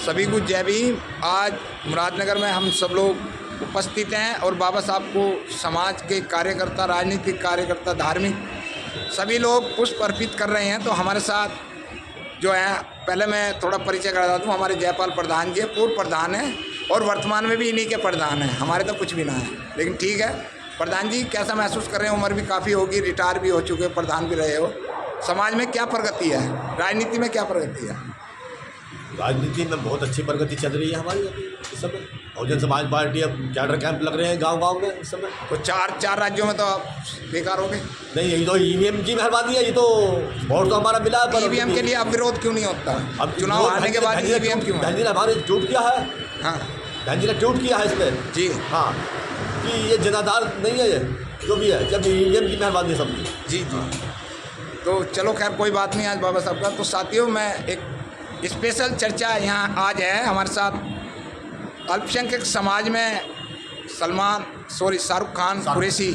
सभी को जय भीम। आज मुरादनगर में हम सब लोग उपस्थित हैं और बाबा साहब को समाज के कार्यकर्ता, राजनीतिक कार्यकर्ता, धार्मिक सभी लोग पुष्प अर्पित कर रहे हैं। तो हमारे साथ जो है, पहले मैं थोड़ा परिचय करा देता हूँ। हमारे जयपाल प्रधान जी पूर्व प्रधान हैं और वर्तमान में भी इन्हीं के प्रधान हैं। हमारे तो कुछ भी ना है, लेकिन ठीक है। प्रधान जी कैसा महसूस कर रहे हैं? उम्र भी काफ़ी होगी, रिटायर भी हो चुके, प्रधान भी रहे हो। समाज में क्या प्रगति है, राजनीति में क्या प्रगति है? राजनीति में बहुत अच्छी प्रगति चल रही है हमारी अभी इस समय। बहुजन समाज पार्टी अब कैडर कैंप लग रहे हैं गांव-गांव में इस समय। तो चार राज्यों में तो आप बेकार हो गए। नहीं, यही तो ईवीएम की मेहरबानी है। ये तो वोट तो हमारा मिला है, पर ईवीएम के लिए अब विरोध क्यों नहीं होता? अब चुनाव हारने के बाद ईवीएम क्यों? बहन जी ने हमारे ट्वीट किया है। हाँ, बहन जी ने ट्वीट किया है इसमें जी हाँ, कि ये जनाधार नहीं है, ये जो भी है, जब ईवीएम की मेहरबानी है सबकी। जी जी। तो चलो खैर कोई बात नहीं आज बाबा साहब का। तो साथियों, मैं एक स्पेशल चर्चा यहाँ आज है हमारे साथ। अल्पसंख्यक समाज में शाहरुख खान कुरैशी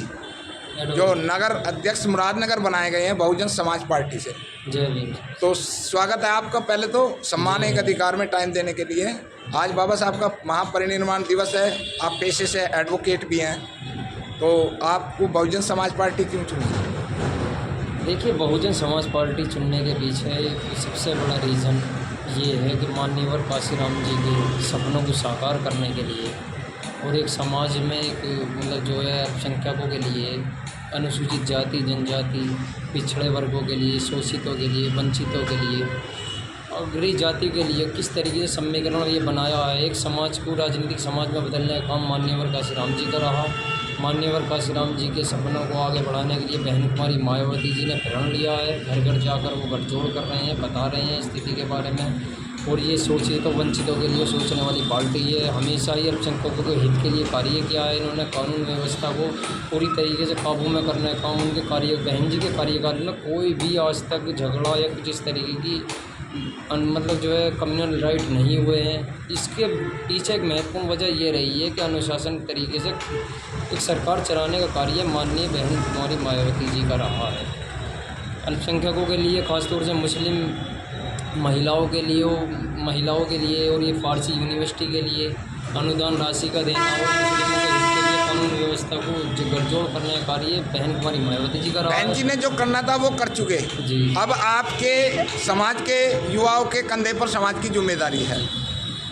जो नगर अध्यक्ष मुरादनगर बनाए गए हैं बहुजन समाज पार्टी से। जय भीम। तो स्वागत है आपका। पहले तो सम्मान एक अधिकार में टाइम देने के लिए। आज बाबा साहब का महापरिनिर्वाण दिवस है। आप पेशे से एडवोकेट भी हैं, तो आपको बहुजन समाज पार्टी क्यों चुनी? देखिए, बहुजन समाज पार्टी चुनने के पीछे सबसे बड़ा रीज़न ये है कि माननीय काशीराम जी के सपनों को साकार करने के लिए और एक समाज में एक मतलब जो है अल्पसंख्यकों के लिए, अनुसूचित जाति जनजाति, पिछड़े वर्गों के लिए, शोषितों के लिए, वंचितों के लिए और गरीब जाति के लिए किस तरीके से समीकरण ये बनाया है। एक समाज को राजनीतिक समाज में बदलने का काम माननीय काशीराम जी का रहा। माननीय काशीराम जी के सपनों को आगे बढ़ाने के लिए बहन कुमारी मायावती जी ने प्रण लिया है। घर घर जाकर वो गठजोड़ कर रहे हैं, बता रहे हैं स्थिति के बारे में। और ये शोषितों वंचितों के लिए सोचने वाली पार्टी है। हमेशा ही अल्पसंख्यकों के हित के लिए कार्य किया है इन्होंने। कानून व्यवस्था को पूरी तरीके से काबू में करने का उनके कार्य, बहन जी के कार्यकाल में कोई भी आज तक झगड़ा या कुछ इस तरीके की मतलब जो है कम्युनल राइट नहीं हुए हैं। इसके पीछे एक महत्वपूर्ण वजह ये रही है कि अनुशासन तरीके से एक सरकार चलाने का कार्य माननीय बहन कुमारी मायावती जी का रहा है। अल्पसंख्यकों के लिए, खासतौर से मुस्लिम महिलाओं के लिए और ये फारसी यूनिवर्सिटी के लिए अनुदान राशि का देना और मुस्लिमों के हित के लिए कानून व्यवस्था को गठजोड़ करने का कार्य बहन कुमारी मायावती जी का रहा है। बहन जी ने जो करना था वो कर चुके जी। अब आपके समाज के युवाओं के कंधे पर समाज की जिम्मेदारी है।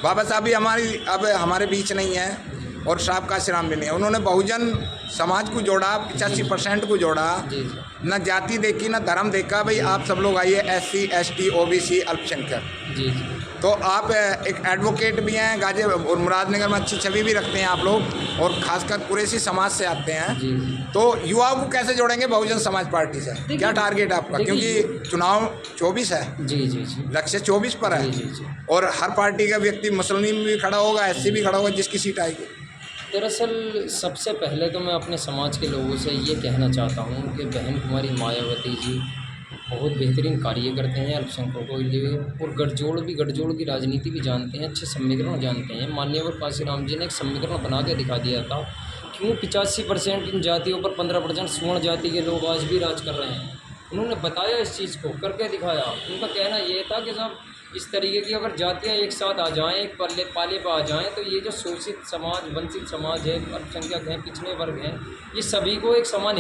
बाबा साहब भी अब हमारे बीच नहीं है और साहब काशीराम भी नहीं है। उन्होंने बहुजन समाज को जोड़ा, 85% को जोड़ा। न जाति देखी न धर्म देखा, भाई आप सब लोग आइए, SC ST OBC अल्पसंख्यक। जी। तो आप एक एडवोकेट भी हैं, गाजी और मुरादनगर में अच्छी छवि भी रखते हैं आप लोग, और खासकर कुरैशी समाज से आते हैं। जी। तो युवाओं को कैसे जोड़ेंगे बहुजन समाज पार्टी से? क्या टारगेट है आपका? क्योंकि चुनाव 24 है। जी जी जी। लक्ष्य 24 पर है। जी जी। और हर पार्टी का व्यक्ति मुस्लिम भी खड़ा होगा, SC भी खड़ा होगा, जिसकी सीट आएगी। दरअसल सबसे पहले तो मैं अपने समाज के लोगों से ये कहना चाहता हूँ कि बहन कुमारी मायावती जी बहुत बेहतरीन कार्य करते हैं अल्पसंख्यकों के लिए और गठजोड़ की राजनीति भी जानते हैं, अच्छे समीकरण जानते हैं। माननीय काशीराम जी ने एक समीकरण बना के दिखा दिया था। क्यों 85% इन जातियों पर 15% स्वर्ण जाति के लोग आज भी राज कर रहे हैं। उन्होंने बताया, इस चीज़ को करके दिखाया। उनका कहना ये था कि साहब इस तरीके की अगर जातियाँ एक साथ आ जाएं, एक पाले पर आ जाएं, तो ये जो शोषित समाज, वंचित समाज है, अल्पसंख्यक हैं, पिछड़े वर्ग हैं, ये सभी को एक समान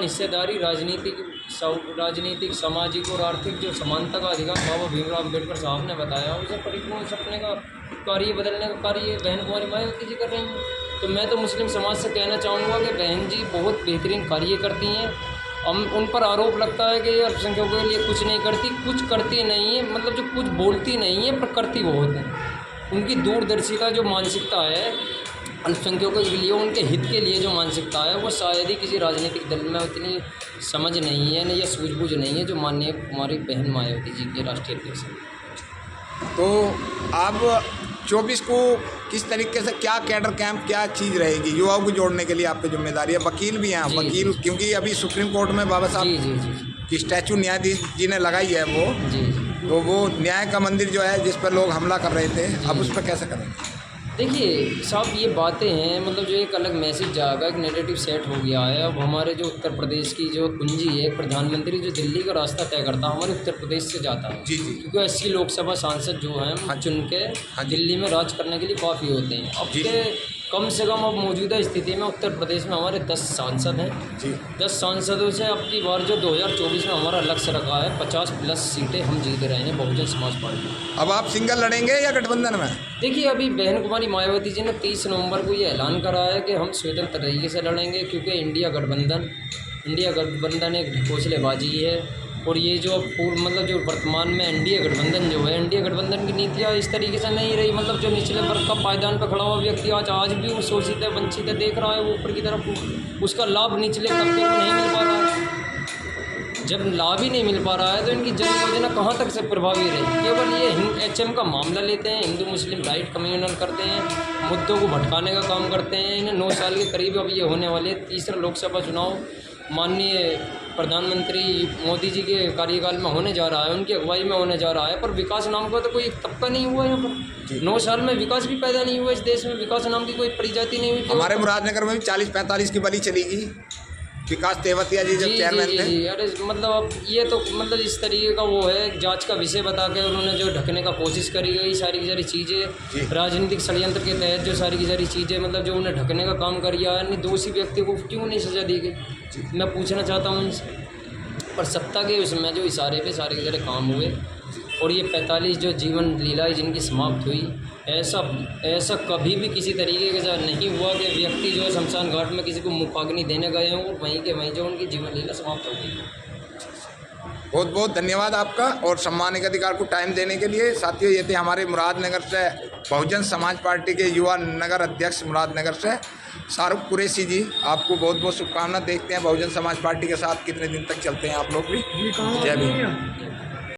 हिस्सेदारी राजनीतिक सामाजिक और आर्थिक जो समानता का अधिकार बाबा भीमराव अम्बेडकर साहब ने बताया, उसे परिपूर्ण सपने का कार्य बदलने का कार्य बहन कुमारी मायावती जी कर रही हैं। तो मैं तो मुस्लिम समाज से कहना चाहूँगा कि बहन जी बहुत बेहतरीन कार्य करती हैं। हम उन पर आरोप लगता है कि ये अल्पसंख्यकों के लिए कुछ नहीं करती, कुछ करती नहीं है, मतलब जो कुछ बोलती नहीं है पर करती बहुत है। उनकी दूरदर्शिता जो मानसिकता है अल्पसंख्यकों के लिए, उनके हित के लिए जो मानसिकता है, वो शायद ही किसी राजनीतिक दल में उतनी समझ नहीं है या सूझबूझ नहीं है जो माननीय कुमारी बहन मायावती जी के राष्ट्रीय अध्यक्ष हैं। तो आप 24 को किस तरीके से, क्या कैडर कैंप, क्या चीज़ रहेगी युवाओं को जोड़ने के लिए? आपकी जिम्मेदारी है। वकील भी हैं, वकील, क्योंकि अभी सुप्रीम कोर्ट में बाबा साहब की स्टैचू न्यायाधीश जी ने लगाई है वो जी। तो वो न्याय का मंदिर जो है जिस पर लोग हमला कर रहे थे, अब उस पर कैसे करेंगे? देखिए साहब, ये बातें हैं, मतलब जो एक अलग मैसेज जाएगा, एक नेगेटिव सेट हो गया है। अब हमारे जो उत्तर प्रदेश की जो कुंजी है, प्रधानमंत्री जो दिल्ली का रास्ता तय करता है, हमारे उत्तर प्रदेश से जाता है। जी जी। क्योंकि 80 लोकसभा सांसद जो हैं हाँ चुन के हाँ जी। दिल्ली में राज करने के लिए काफ़ी होते हैं। अब जी। के कम से कम अब मौजूदा स्थिति में उत्तर प्रदेश में हमारे 10 सांसद हैं। जी 10 सांसदों से अब की बार जो 2024 में हमारा लक्ष्य रखा है, 50+ सीटें हम जीत रहे हैं बहुजन समाज पार्टी। अब आप सिंगल लड़ेंगे या गठबंधन में? देखिए, अभी बहन कुमारी मायावती जी ने 30 नवंबर को ये ऐलान करा है कि हम स्वतंत्र तरीके से लड़ेंगे, क्योंकि इंडिया गठबंधन एक ढकोसलेबाजी है। और ये जो मतलब जो वर्तमान में एनडीए गठबंधन जो है, एनडीए गठबंधन की नीतियाँ इस तरीके से नहीं रही। मतलब जो निचले वर्ग का पायदान पर खड़ा हुआ व्यक्ति आज भी वो शोषित है, वंचित है, देख रहा है वो ऊपर की तरफ, उसका लाभ निचले तबके को नहीं मिल पा रहा है। जब लाभ ही नहीं मिल पा रहा है तो इनकी जन योजना कहाँ तक से प्रभावी रही? केवल ये HM का मामला लेते हैं, हिंदू मुस्लिम राइट कम्युनल करते हैं, मुद्दों को भटकाने का काम करते हैं। इन्हें 9 साल के करीब अब ये होने वाले 3रा लोकसभा चुनाव माननीय प्रधानमंत्री मोदी जी के कार्यकाल में होने जा रहा है, उनकी अगुवाई में होने जा रहा है, पर विकास नाम का तो कोई तबका नहीं हुआ यहाँ पर। 9 साल में विकास भी पैदा नहीं हुआ इस देश में, विकास नाम की कोई प्रजाति नहीं हुई। हमारे मुरादनगर में भी 40-45 की बलि चलेगी। विकास तेवतिया जी जब चेयरमैन थे। जी। अरे मतलब अब ये तो मतलब इस तरीके का वो है, जांच का विषय बता के उन्होंने जो ढकने का कोशिश करी गई सारी की सारी चीज़ें, राजनीतिक षड्यंत्र के तहत जो सारी की सारी चीज़ें, मतलब जो उन्हें ढकने का काम किया है, दोषी व्यक्ति को क्यों नहीं सज़ा दी गई? मैं पूछना चाहता हूँ उनसे। पर सत्ता के उसमें जो इशारे पे सारे के सारे काम हुए, और ये 45 जो जीवन लीलाएं जिनकी समाप्त हुई, ऐसा कभी भी किसी तरीके के साथ नहीं हुआ कि व्यक्ति जो है शमशान घाट में किसी को मुखाग्नि देने गए हों और वहीं के वहीं जो उनकी जीवन लीला समाप्त हो गई। बहुत बहुत धन्यवाद आपका और सम्मान के अधिकार को टाइम देने के लिए। साथियों, ये थे हमारे मुरादनगर से बहुजन समाज पार्टी के युवा नगर अध्यक्ष मुरादनगर से शाहरुख कुरैशी जी। आपको बहुत बहुत शुभकामना। देखते हैं बहुजन समाज पार्टी के साथ कितने दिन तक चलते हैं आप लोग भी। जय भीम।